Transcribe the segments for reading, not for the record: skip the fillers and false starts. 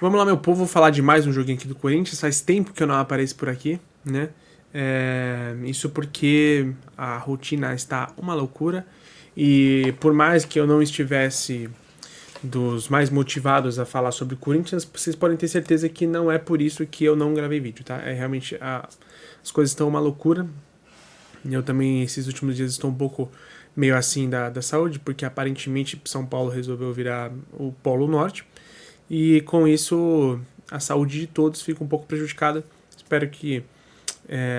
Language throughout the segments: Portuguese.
Vamos lá, meu povo, vou falar de mais um joguinho aqui do Corinthians. Faz tempo que eu não apareço por aqui, né? Isso porque a rotina está uma loucura. E por mais que eu não estivesse dos mais motivados a falar sobre o Corinthians, vocês podem ter certeza que não é por isso que eu não gravei vídeo, tá? É realmente as coisas estão uma loucura. Eu também, esses últimos dias, estou um pouco meio assim da saúde, porque aparentemente São Paulo resolveu virar o Polo Norte. E com isso a saúde de todos fica um pouco prejudicada. Espero que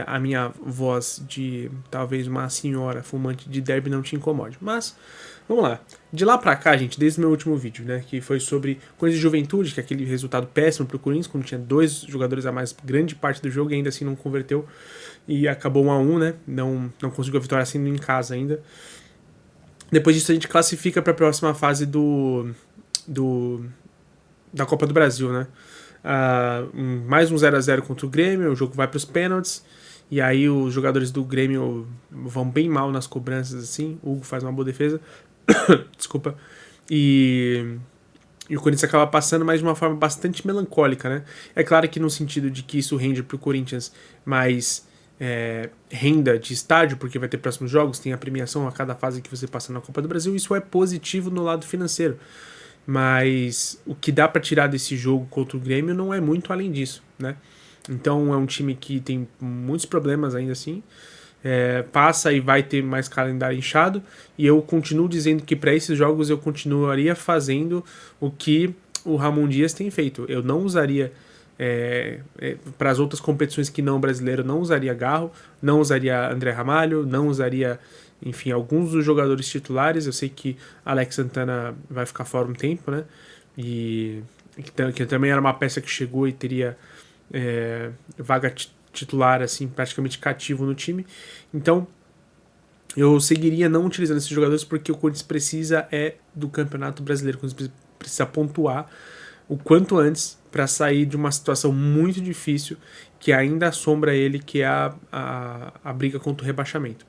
a minha voz de talvez uma senhora fumante de derby não te incomode. Mas, vamos lá. De lá pra cá, gente, desde o meu último vídeo, né, que foi sobre coisa de juventude, que é aquele resultado péssimo pro Corinthians, quando tinha 2 jogadores a mais grande parte do jogo e ainda assim não converteu. E acabou 1-1, né, não conseguiu a vitória sendo em casa ainda. Depois disso a gente classifica para a próxima fase da Copa do Brasil, né? Mais um 0-0 contra o Grêmio, o jogo vai para os pênaltis, e aí os jogadores do Grêmio vão bem mal nas cobranças, assim, o Hugo faz uma boa defesa, desculpa, e o Corinthians acaba passando, mas de uma forma bastante melancólica, né? É claro que no sentido de que isso rende para o Corinthians mais renda de estádio, porque vai ter próximos jogos, tem a premiação a cada fase que você passa na Copa do Brasil, isso é positivo no lado financeiro. Mas o que dá para tirar desse jogo contra o Grêmio não é muito além disso, né? Então é um time que tem muitos problemas ainda assim, passa e vai ter mais calendário inchado, e eu continuo dizendo que para esses jogos eu continuaria fazendo o que o Ramon Dias tem feito. Eu não usaria para as outras competições que não brasileiro, não usaria Garro, não usaria André Ramalho, não usaria, enfim, alguns dos jogadores titulares. Eu sei que Alex Santana vai ficar fora um tempo, né? E que também era uma peça que chegou e teria vaga titular, assim, praticamente cativo no time. Então, eu seguiria não utilizando esses jogadores porque o Corinthians precisa do Campeonato Brasileiro. O Corinthians precisa pontuar o quanto antes para sair de uma situação muito difícil que ainda assombra ele, que é a briga contra o rebaixamento.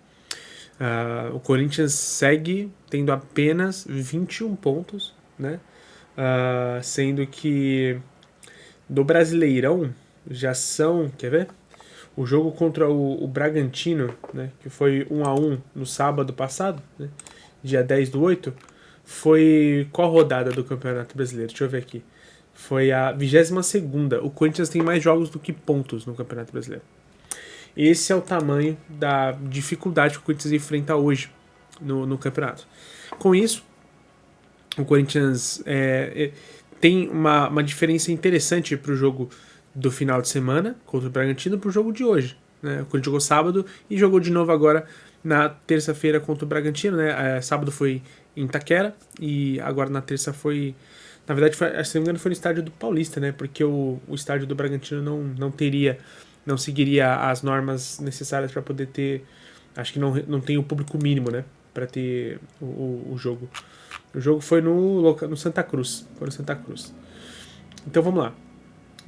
O Corinthians segue tendo apenas 21 pontos, né? Sendo que do Brasileirão já são, quer ver? O jogo contra o Bragantino, né, que foi 1-1 no sábado passado, né, dia 10/8, foi qual rodada do Campeonato Brasileiro? Deixa eu ver aqui. Foi a 22ª. O Corinthians tem mais jogos do que pontos no Campeonato Brasileiro. Esse é o tamanho da dificuldade que o Corinthians enfrenta hoje no campeonato. Com isso, o Corinthians tem uma diferença interessante para o jogo do final de semana contra o Bragantino para o jogo de hoje, né? O Corinthians jogou sábado e jogou de novo agora na terça-feira contra o Bragantino, né? Sábado foi em Itaquera e agora na terça foi... Na verdade, se não me engano, foi no estádio do Paulista, né? Porque o estádio do Bragantino não seguiria as normas necessárias para poder ter... Acho que não tem o público mínimo, né? Para ter o jogo. O jogo foi no Santa Cruz. Foi no Santa Cruz. Então vamos lá.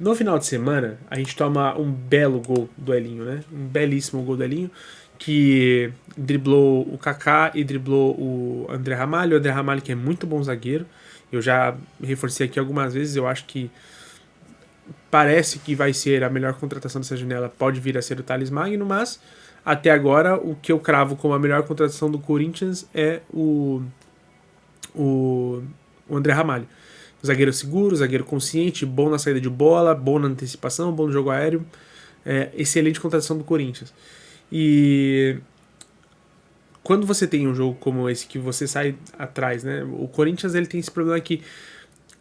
No final de semana, a gente toma um belo gol do Elinho, né? Um belíssimo gol do Elinho, que driblou o Kaká e driblou o André Ramalho. O André Ramalho, que é muito bom zagueiro. Eu já reforcei aqui algumas vezes, eu acho que parece que vai ser a melhor contratação dessa janela, pode vir a ser o Thales Magno, mas até agora o que eu cravo como a melhor contratação do Corinthians é o André Ramalho. Zagueiro seguro, zagueiro consciente, bom na saída de bola, bom na antecipação, bom no jogo aéreo. Excelente contratação do Corinthians. E quando você tem um jogo como esse que você sai atrás, né? O Corinthians ele tem esse problema que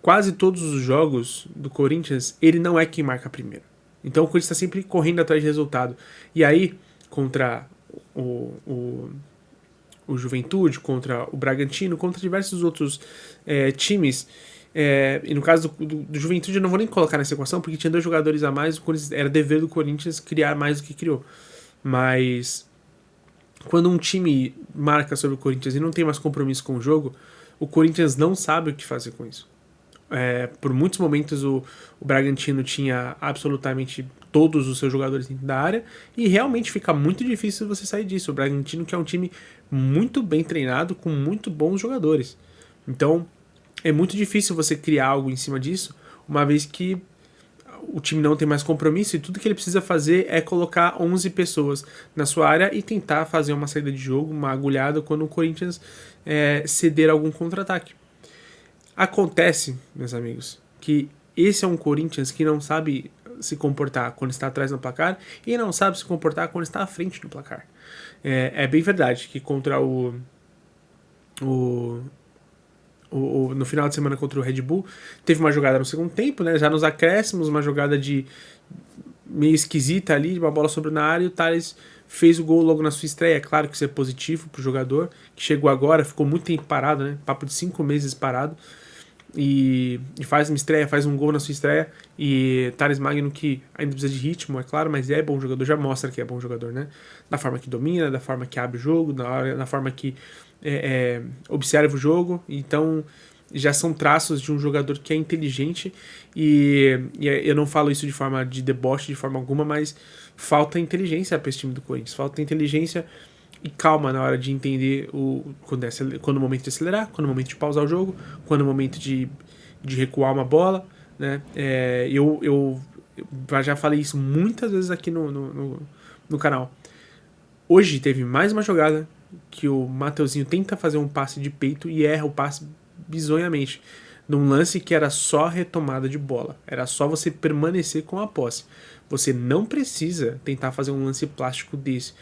quase todos os jogos do Corinthians ele não é quem marca primeiro. Então o Corinthians está sempre correndo atrás de resultado. E aí, contra o Juventude, contra o Bragantino, contra diversos outros times. E no caso do Juventude eu não vou nem colocar nessa equação, porque tinha 2 jogadores a mais, era dever do Corinthians criar mais do que criou. Mas quando um time marca sobre o Corinthians e não tem mais compromisso com o jogo, o Corinthians não sabe o que fazer com isso. Por muitos momentos o Bragantino tinha absolutamente todos os seus jogadores dentro da área e realmente fica muito difícil você sair disso. O Bragantino, que é um time muito bem treinado, com muito bons jogadores. Então é muito difícil você criar algo em cima disso. uma vez que o time não tem mais compromisso e tudo que ele precisa fazer é colocar 11 pessoas na sua área e tentar fazer uma saída de jogo, uma agulhada quando o Corinthians ceder algum contra-ataque. Acontece, meus amigos, que esse é um Corinthians que não sabe se comportar quando está atrás no placar e não sabe se comportar quando está à frente no placar. É bem verdade que contra no final de semana contra o Red Bull, teve uma jogada no segundo tempo, né? Já nos acréscimos, uma jogada de meio esquisita ali, uma bola sobre na área, e o Thales fez o gol logo na sua estreia. É claro que isso é positivo pro jogador, que chegou agora, ficou muito tempo parado, né? Papo de 5 meses parado. E faz uma estreia, faz um gol na sua estreia. E Thales Magno, que ainda precisa de ritmo, é claro, mas é bom jogador, já mostra que é bom jogador, né? Da forma que domina, da forma que abre o jogo, da forma que observa o jogo. Então já são traços de um jogador que é inteligente. E eu não falo isso de forma de deboche, de forma alguma, mas falta inteligência para esse time do Corinthians. Falta inteligência e calma na hora de entender quando é o momento de acelerar, quando é o momento de pausar o jogo, quando é o momento de recuar uma bola, né? Eu já falei isso muitas vezes aqui no canal. Hoje teve mais uma jogada que o Mateuzinho tenta fazer um passe de peito e erra o passe bizonhamente, num lance que era só retomada de bola, era só você permanecer com a posse. Você não precisa tentar fazer um lance plástico desse.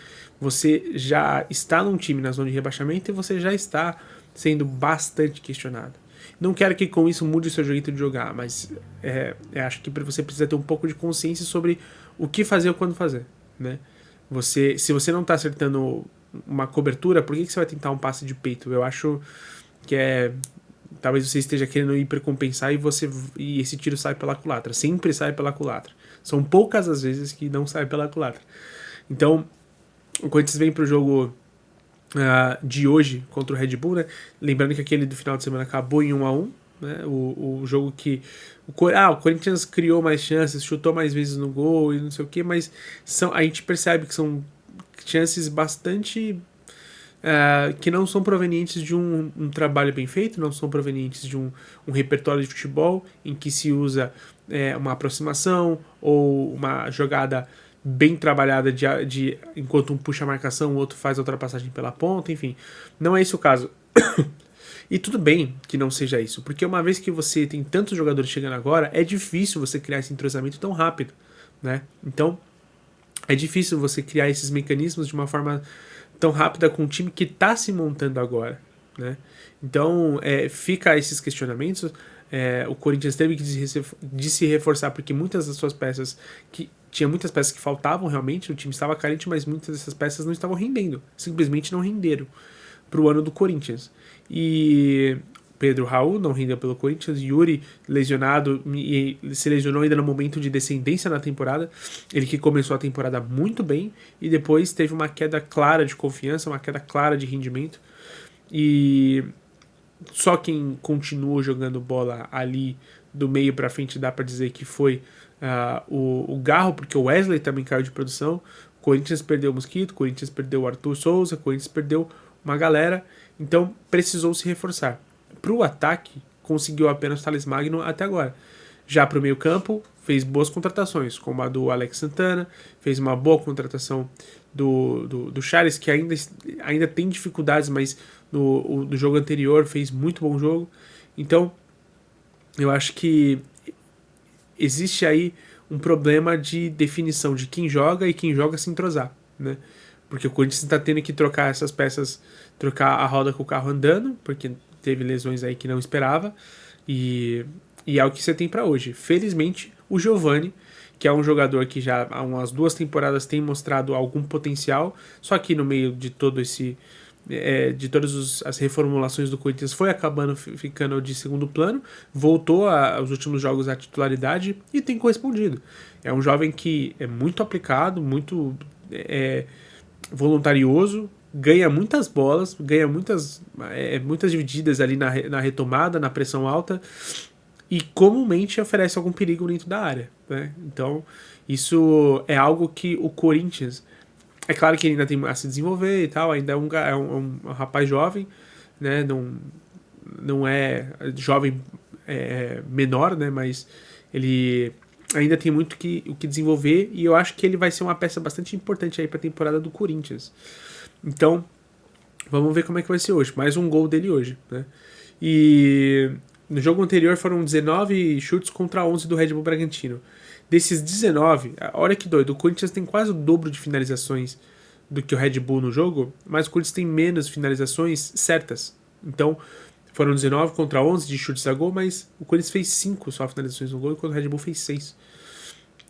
Você já está num time na zona de rebaixamento e você já está sendo bastante questionado. Não quero que com isso mude o seu jeito de jogar, mas acho que você precisa ter um pouco de consciência sobre o que fazer ou quando fazer, né? Se você não está acertando uma cobertura, por que você vai tentar um passe de peito? Eu acho que talvez você esteja querendo hipercompensar e esse tiro sai pela culatra. Sempre sai pela culatra. São poucas as vezes que não sai pela culatra. Então, o Corinthians vem pro jogo de hoje contra o Red Bull, né? Lembrando que aquele do final de semana acabou em 1-1, né? O jogo que o Corinthians criou mais chances, chutou mais vezes no gol e não sei o que, mas a gente percebe que são chances bastante que não são provenientes de um trabalho bem feito, não são provenientes de um repertório de futebol em que se usa uma aproximação ou uma jogada bem trabalhada de enquanto um puxa a marcação, o outro faz a ultrapassagem pela ponta, enfim. Não é esse o caso. E tudo bem que não seja isso, porque uma vez que você tem tantos jogadores chegando agora, é difícil você criar esse entrosamento tão rápido, né? Então, é difícil você criar esses mecanismos de uma forma tão rápida com um time que está se montando agora, né? Então, fica esses questionamentos. O Corinthians teve que se reforçar porque muitas das suas peças tinha muitas peças que faltavam realmente, o time estava carente, mas muitas dessas peças não estavam rendendo, simplesmente não renderam para o ano do Corinthians. E Pedro Raul não rendeu pelo Corinthians, Yuri lesionado e se lesionou ainda no momento de descendência na temporada, ele que começou a temporada muito bem e depois teve uma queda clara de confiança, uma queda clara de rendimento, e só quem continuou jogando bola ali do meio para frente dá para dizer que foi o Garro, porque o Wesley também caiu de produção. O Corinthians perdeu o Mosquito, o Corinthians perdeu o Arthur Souza, o Corinthians perdeu uma galera, então precisou se reforçar. Para o ataque, conseguiu apenas o Thales Magno até agora. Já para o meio campo, fez boas contratações, como a do Alex Santana, fez uma boa contratação do Charles, que ainda tem dificuldades, mas no jogo anterior fez muito bom jogo. Então, eu acho que existe aí um problema de definição de quem joga e quem joga se entrosar, né? Porque o Corinthians está tendo que trocar essas peças, trocar a roda com o carro andando, porque teve lesões aí que não esperava, e é o que você tem para hoje. Felizmente, o Giovani, que é um jogador que já há umas 2 temporadas tem mostrado algum potencial, só que no meio de todo de todas as reformulações do Corinthians foi acabando ficando de segundo plano, voltou aos últimos jogos à titularidade e tem correspondido. É um jovem que é muito aplicado, muito voluntarioso, ganha muitas bolas, ganha muitas divididas ali na retomada, na pressão alta, e comumente oferece algum perigo dentro da área, né? Então, isso é algo que o Corinthians... É claro que ele ainda tem a se desenvolver e tal, ainda é um rapaz jovem, né? Não é jovem menor, né? Mas ele ainda tem muito o que desenvolver e eu acho que ele vai ser uma peça bastante importante aí para a temporada do Corinthians. Então, vamos ver como é que vai ser hoje. Mais um gol dele hoje, né? E no jogo anterior foram 19 chutes contra 11 do Red Bull Bragantino. Desses 19, olha que doido, o Corinthians tem quase o dobro de finalizações do que o Red Bull no jogo, mas o Corinthians tem menos finalizações certas. Então, foram 19 contra 11 de chutes a gol, mas o Corinthians fez 5 só finalizações no gol, enquanto o Red Bull fez 6.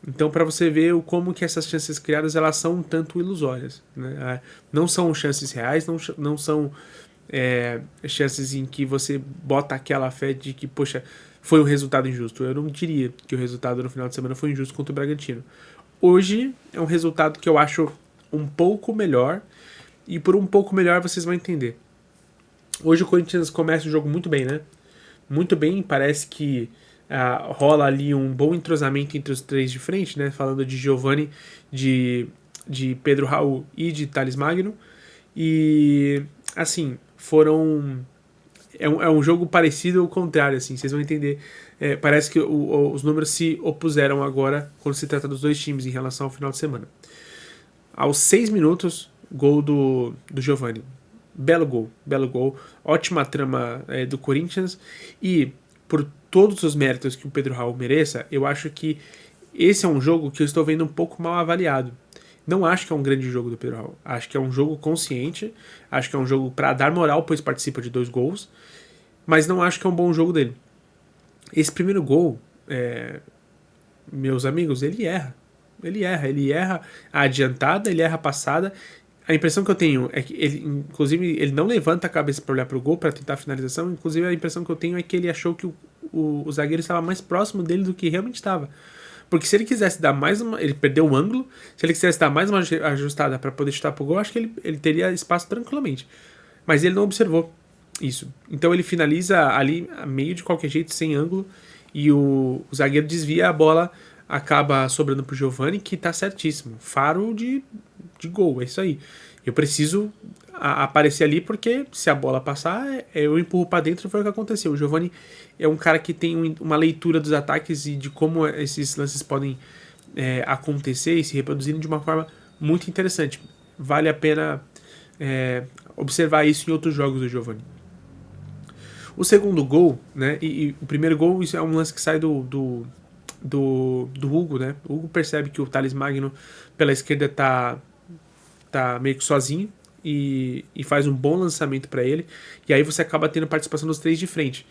Então, para você ver como que essas chances criadas elas são um tanto ilusórias, né? Não são chances reais, não são chances em que você bota aquela fé de que, poxa, foi um resultado injusto. Eu não diria que o resultado no final de semana foi injusto contra o Bragantino. Hoje é um resultado que eu acho um pouco melhor, e por um pouco melhor vocês vão entender. Hoje o Corinthians começa o jogo muito bem, né? Muito bem, parece que rola ali um bom entrosamento entre os três de frente, né? Falando de Giovani, de Pedro Raul e de Thales Magno. E, assim, é um jogo parecido ao contrário, assim, vocês vão entender. Parece que os números se opuseram agora quando se trata dos dois times em relação ao final de semana. Aos 6 minutos, gol do Giovani. Belo gol. Ótima trama do Corinthians. E por todos os méritos que o Pedro Raul mereça, eu acho que esse é um jogo que eu estou vendo um pouco mal avaliado. Não acho que é um grande jogo do Pedro Raul. Acho que é um jogo consciente. Acho que é um jogo para dar moral, pois participa de 2 gols. Mas não acho que é um bom jogo dele. Esse primeiro gol, meus amigos, ele erra. Ele erra a adiantada, ele erra a passada. A impressão que eu tenho é que ele não levanta a cabeça para olhar para o gol, para tentar a finalização. Inclusive, a impressão que eu tenho é que ele achou que o zagueiro estava mais próximo dele do que realmente estava. Porque se ele quisesse dar mais uma... Ele perdeu o ângulo. Se ele quisesse dar mais uma ajustada para poder chutar pro gol, acho que ele teria espaço tranquilamente. Mas ele não observou isso. Então ele finaliza ali meio de qualquer jeito, sem ângulo. E o zagueiro desvia a bola, acaba sobrando pro Giovani, que tá certíssimo. Faro de gol, é isso aí. Eu preciso aparecer ali porque se a bola passar, eu empurro para dentro. Foi o que aconteceu. O Giovani é um cara que tem uma leitura dos ataques e de como esses lances podem acontecer e se reproduzirem de uma forma muito interessante. Vale a pena observar isso em outros jogos do Giovani. O segundo gol, né? E o primeiro gol, isso é um lance que sai do Hugo, né? O Hugo percebe que o Thales Magno pela esquerda tá meio que sozinho e faz um bom lançamento para ele. E aí você acaba tendo participação dos três de frente.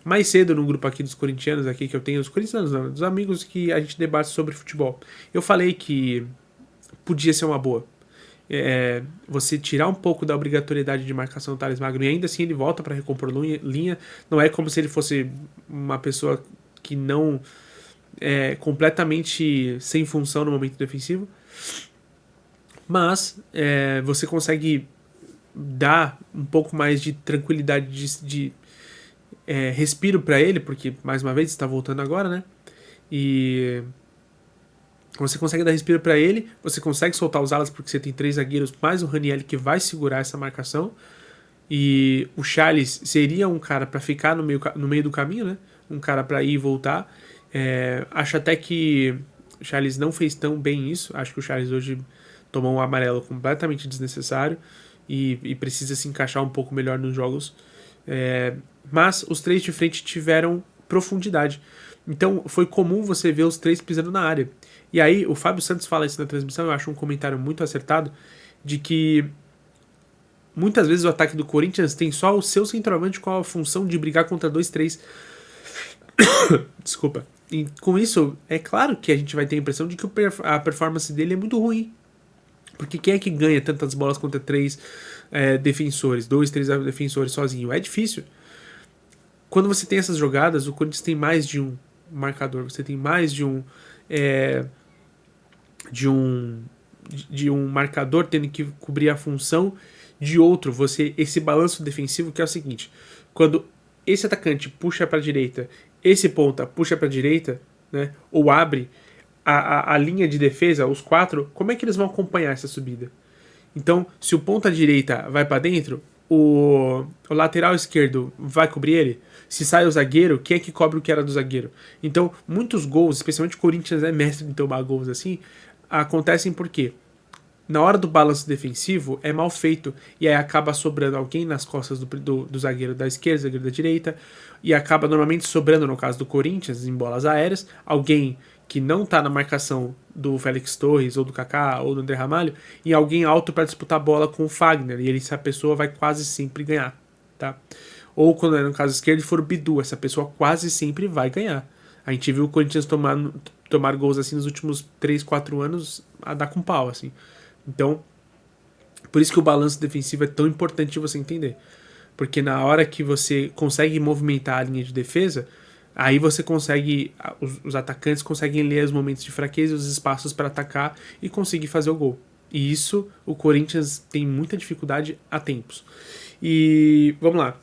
Mais cedo no grupo aqui dos corintianos, aqui que eu tenho, os corintianos não, dos amigos que a gente debate sobre futebol, eu falei que podia ser uma boa. Você tirar um pouco da obrigatoriedade de marcação do Thales Magno e ainda assim ele volta para recompor linha. Não é como se ele fosse uma pessoa que não é completamente sem função no momento defensivo, mas você consegue dar um pouco mais de tranquilidade de respiro para ele, porque mais uma vez está voltando agora, né? E você consegue dar respiro para ele, você consegue soltar os alas porque você tem 3 zagueiros, mais o Ranieri que vai segurar essa marcação. E o Charles seria um cara para ficar no meio do caminho, né? Um cara para ir e voltar. Acho até que o Charles não fez tão bem isso. Acho que o Charles hoje tomou um amarelo completamente desnecessário e precisa se encaixar um pouco melhor nos jogos. Mas os 3 de frente tiveram profundidade. Então foi comum você ver os 3 pisando na área. E aí o Fábio Santos fala isso na transmissão, eu acho um comentário muito acertado, de que muitas vezes o ataque do Corinthians tem só o seu centroavante com a função de brigar contra 2, 3. Desculpa. E com isso, é claro que a gente vai ter a impressão de que a performance dele é muito ruim. Porque quem é que ganha tantas bolas contra 3 defensores, 2, 3 defensores sozinho? É difícil. Quando você tem essas jogadas, o Corinthians tem mais de um marcador, você tem mais de um marcador tendo que cobrir a função de outro. Esse balanço defensivo que é o seguinte: quando esse atacante puxa para a direita, esse ponta puxa para a direita, né, ou abre a linha de defesa, os 4, como é que eles vão acompanhar essa subida? Então, se o ponta direita vai para dentro, o lateral esquerdo vai cobrir ele? Se sai o zagueiro, quem é que cobre o que era do zagueiro? Então, muitos gols, especialmente o Corinthians é mestre em tomar gols assim, acontecem porque na hora do balanço defensivo é mal feito e aí acaba sobrando alguém nas costas do zagueiro da esquerda, zagueiro da direita, e acaba normalmente sobrando, no caso do Corinthians, em bolas aéreas, alguém que não tá na marcação do Félix Torres ou do Kaká ou do André Ramalho e alguém alto para disputar a bola com o Fagner, e essa pessoa vai quase sempre ganhar, tá? Ou quando é no caso esquerdo for o Bidu, essa pessoa quase sempre vai ganhar. A gente viu o Corinthians tomar gols assim nos últimos 3, 4 anos a dar com pau, assim. Então, por isso que o balanço defensivo é tão importante de você entender. Porque na hora que você consegue movimentar a linha de defesa, aí você consegue. Os atacantes conseguem ler os momentos de fraqueza, os espaços para atacar e conseguir fazer o gol. E isso o Corinthians tem muita dificuldade há tempos. E vamos lá.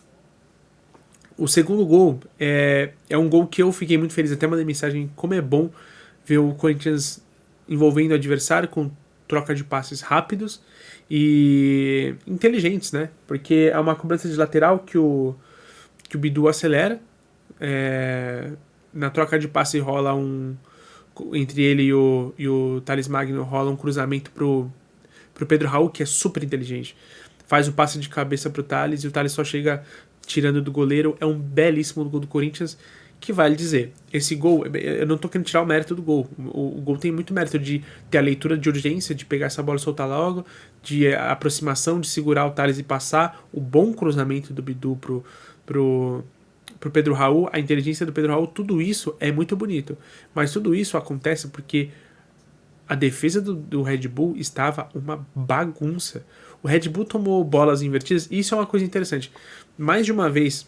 O segundo gol é um gol que eu fiquei muito feliz. Até mandei mensagem como é bom ver o Corinthians envolvendo o adversário com troca de passes rápidos e inteligentes, né? Porque é uma cobrança de lateral que o Bidu acelera. Na troca de passe rola entre ele e o Thales Magno rola um cruzamento pro Pedro Raul, que é super inteligente. Faz o passe de cabeça pro Thales e o Thales só chega tirando do goleiro. É um belíssimo gol do Corinthians, que vale dizer, esse gol, eu não tô querendo tirar o mérito do gol. O gol tem muito mérito de ter a leitura de urgência, de pegar essa bola e soltar logo, de aproximação, de segurar o Thales e passar, o bom cruzamento do Bidu pro Pedro Raul, a inteligência do Pedro Raul, tudo isso é muito bonito. Mas tudo isso acontece porque a defesa do Red Bull estava uma bagunça. O Red Bull tomou bolas invertidas, e isso é uma coisa interessante. Mais de uma vez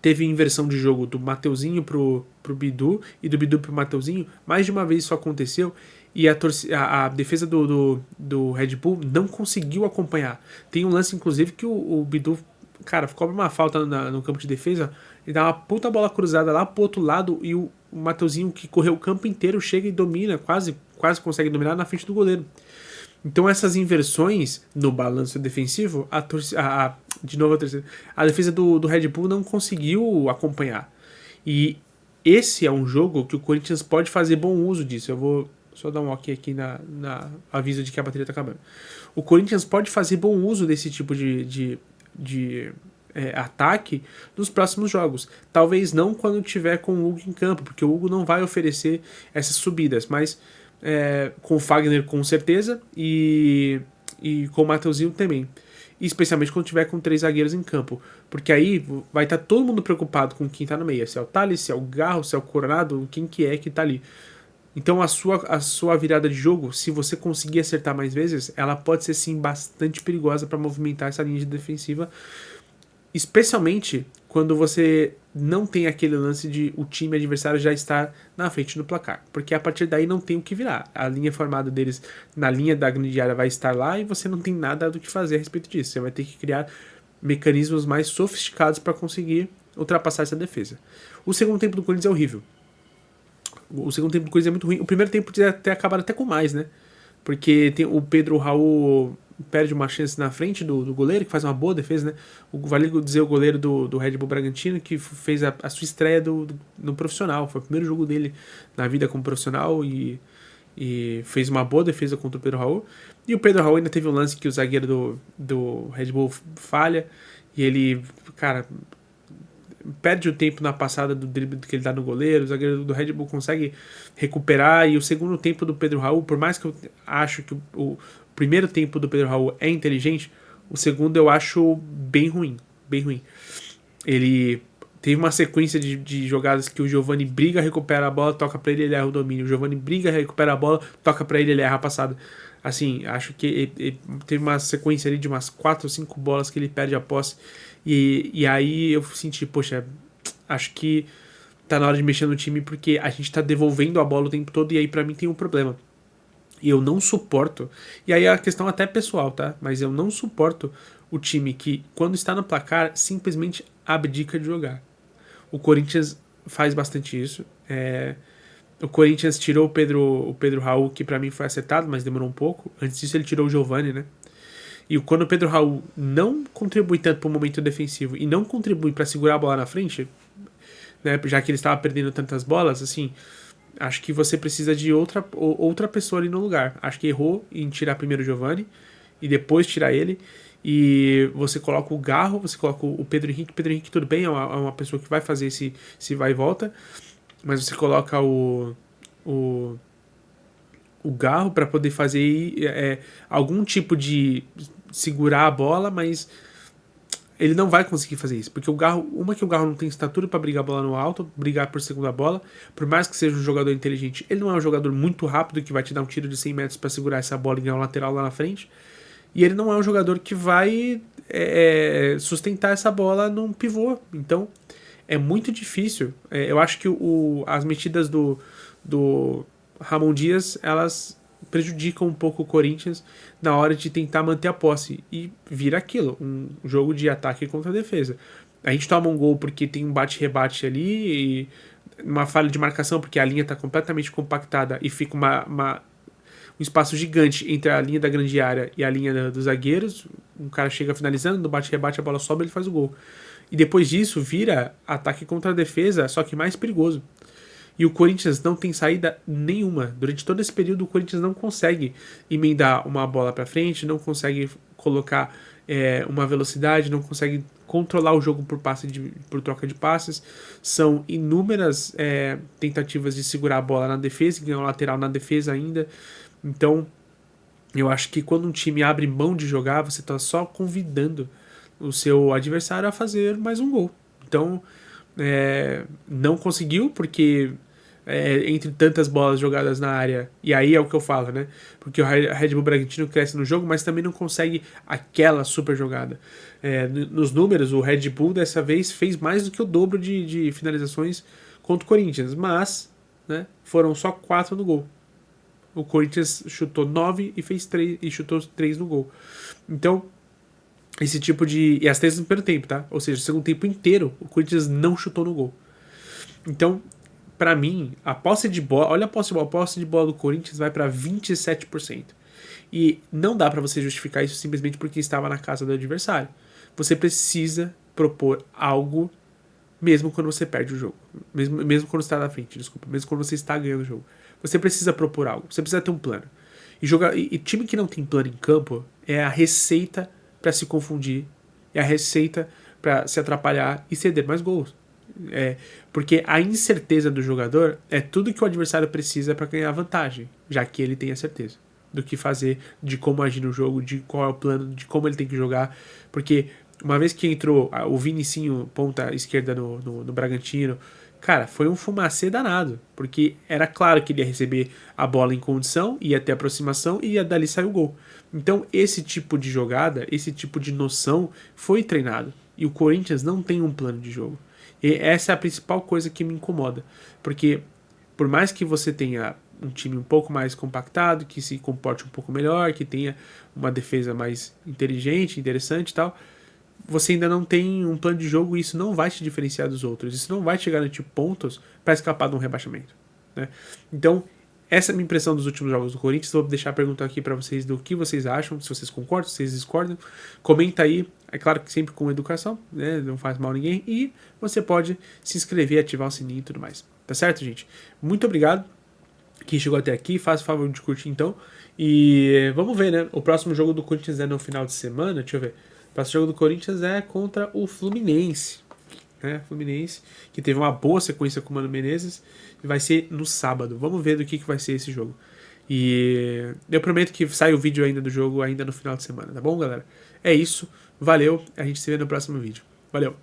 teve inversão de jogo do Mateuzinho pro Bidu e do Bidu pro Mateuzinho. Mais de uma vez isso aconteceu e a defesa do Red Bull não conseguiu acompanhar. Tem um lance, inclusive, que o Bidu, cara, cobra uma falta no campo de defesa e dá uma puta bola cruzada lá pro outro lado e o Mateuzinho, que correu o campo inteiro, chega e domina, quase consegue dominar na frente do goleiro. Então essas inversões no balanço defensivo, de novo a defesa do Red Bull não conseguiu acompanhar. E esse é um jogo que o Corinthians pode fazer bom uso disso. Eu vou só dar um ok aqui na aviso de que a bateria está acabando. O Corinthians pode fazer bom uso desse tipo de ataque nos próximos jogos. Talvez não quando tiver com o Hugo em campo, porque o Hugo não vai oferecer essas subidas, mas com o Fagner com certeza e com o Mateuzinho também. E especialmente quando tiver com 3 zagueiros em campo. Porque aí vai estar todo mundo preocupado com quem tá no meio. Se é o Thales, se é o Garro, se é o Coronado, quem que é que tá ali. Então a sua virada de jogo, se você conseguir acertar mais vezes, ela pode ser sim bastante perigosa para movimentar essa linha de defensiva. Especialmente quando você não tem aquele lance de o time adversário já estar na frente do placar. Porque a partir daí não tem o que virar. A linha formada deles na linha da grande área vai estar lá e você não tem nada do que fazer a respeito disso. Você vai ter que criar mecanismos mais sofisticados para conseguir ultrapassar essa defesa. O segundo tempo do Corinthians é horrível. O segundo tempo do Corinthians é muito ruim. O primeiro tempo podia ter acabado até com mais, né? Porque tem o Pedro Raul perde uma chance na frente do goleiro, que faz uma boa defesa, né? Vale dizer o goleiro do Red Bull Bragantino, que fez a sua estreia no profissional. Foi o primeiro jogo dele na vida como profissional e fez uma boa defesa contra o Pedro Raul. E o Pedro Raul ainda teve um lance que o zagueiro do Red Bull falha e ele, cara, perde o tempo na passada do drible que ele dá no goleiro. O zagueiro do Red Bull consegue recuperar. E o segundo tempo do Pedro Raul, por mais que eu acho que o primeiro tempo do Pedro Raul é inteligente, o segundo eu acho bem ruim. Bem ruim. Ele teve uma sequência de jogadas que o Giovani briga, recupera a bola, toca pra ele erra o domínio. O Giovani briga, recupera a bola, toca pra ele erra a passada. Assim, acho que ele teve uma sequência ali de umas 4 ou 5 bolas que ele perde a posse. E aí eu senti, poxa, acho que tá na hora de mexer no time porque a gente tá devolvendo a bola o tempo todo e aí pra mim tem um problema. E eu não suporto, e aí a questão até pessoal, tá? Mas eu não suporto o time que, quando está no placar, simplesmente abdica de jogar. O Corinthians faz bastante isso. O Corinthians tirou o Pedro Raul, que pra mim foi acertado, mas demorou um pouco. Antes disso ele tirou o Giovani, né? E quando o Pedro Raul não contribui tanto para o momento defensivo e não contribui para segurar a bola na frente, né, já que ele estava perdendo tantas bolas, assim, acho que você precisa de outra pessoa ali no lugar. Acho que errou em tirar primeiro o Giovani e depois tirar ele. E você coloca o Garro, você coloca o Pedro Henrique. Pedro Henrique, tudo bem, é uma pessoa que vai fazer esse vai e volta. Mas você coloca o, o Garro para poder fazer algum tipo de segurar a bola, mas ele não vai conseguir fazer isso, porque que o Garro não tem estatura para brigar a bola no alto, brigar por segunda bola, por mais que seja um jogador inteligente, ele não é um jogador muito rápido que vai te dar um tiro de 100 metros para segurar essa bola e ganhar um lateral lá na frente, e ele não é um jogador que vai sustentar essa bola num pivô, então é muito difícil. Eu acho que as mexidas do Ramon Dias, elas prejudicam um pouco o Corinthians na hora de tentar manter a posse. E vira aquilo, um jogo de ataque contra a defesa. A gente toma um gol porque tem um bate-rebate ali, e uma falha de marcação porque a linha está completamente compactada e fica um espaço gigante entre a linha da grande área e a linha dos zagueiros. Um cara chega finalizando, no bate-rebate a bola sobe e ele faz o gol. E depois disso vira ataque contra a defesa, só que mais perigoso. E o Corinthians não tem saída nenhuma. Durante todo esse período, o Corinthians não consegue emendar uma bola para frente, não consegue colocar uma velocidade, não consegue controlar o jogo por troca de passes. São inúmeras tentativas de segurar a bola na defesa e ganhar um lateral na defesa ainda. Então, eu acho que quando um time abre mão de jogar, você está só convidando o seu adversário a fazer mais um gol. Então, não conseguiu, porque entre tantas bolas jogadas na área, e aí é o que eu falo, né? Porque o Red Bull Bragantino cresce no jogo, mas também não consegue aquela super jogada. Nos números, o Red Bull dessa vez fez mais do que o dobro de finalizações contra o Corinthians, mas né, foram só 4 no gol. O Corinthians chutou 9 e fez 3 e chutou 3 no gol. Então, esse tipo de. E as 3 no primeiro tempo, tá? Ou seja, o segundo tempo inteiro, o Corinthians não chutou no gol. Então, pra mim, a posse de bola. Olha a posse de bola do Corinthians vai pra 27%. E não dá pra você justificar isso simplesmente porque estava na casa do adversário. Você precisa propor algo mesmo quando você perde o jogo. Mesmo quando você está na frente, desculpa. Mesmo quando você está ganhando o jogo. Você precisa propor algo. Você precisa ter um plano. E time que não tem plano em campo é a receita para se confundir, é a receita para se atrapalhar e ceder mais gols. Porque a incerteza do jogador é tudo que o adversário precisa para ganhar vantagem, já que ele tem a certeza do que fazer, de como agir no jogo, de qual é o plano, de como ele tem que jogar. Porque uma vez que entrou o Vinicinho, ponta esquerda no Bragantino, cara, foi um fumacê danado, porque era claro que ele ia receber a bola em condição, ia ter aproximação e ia dali sair o gol. Então esse tipo de jogada, esse tipo de noção foi treinado. E o Corinthians não tem um plano de jogo. E essa é a principal coisa que me incomoda. Porque por mais que você tenha um time um pouco mais compactado, que se comporte um pouco melhor, que tenha uma defesa mais inteligente, interessante e tal, você ainda não tem um plano de jogo e isso não vai te diferenciar dos outros. Isso não vai te garantir pontos para escapar de um rebaixamento. Né? Então, essa é a minha impressão dos últimos jogos do Corinthians. Vou deixar a pergunta aqui para vocês do que vocês acham, se vocês concordam, se vocês discordam. Comenta aí, é claro que sempre com educação, né? Não faz mal a ninguém. E você pode se inscrever, ativar o sininho e tudo mais. Tá certo, gente? Muito obrigado. Quem chegou até aqui, faça o favor de curtir então. E vamos ver, né? O próximo jogo do Corinthians é no final de semana. Deixa eu ver. O próximo jogo do Corinthians é contra o Fluminense. Fluminense, que teve uma boa sequência com o Mano Menezes, e vai ser no sábado. Vamos ver do que vai ser esse jogo. E eu prometo que sai o vídeo ainda do jogo ainda no final de semana, tá bom, galera? É isso, valeu, a gente se vê no próximo vídeo. Valeu!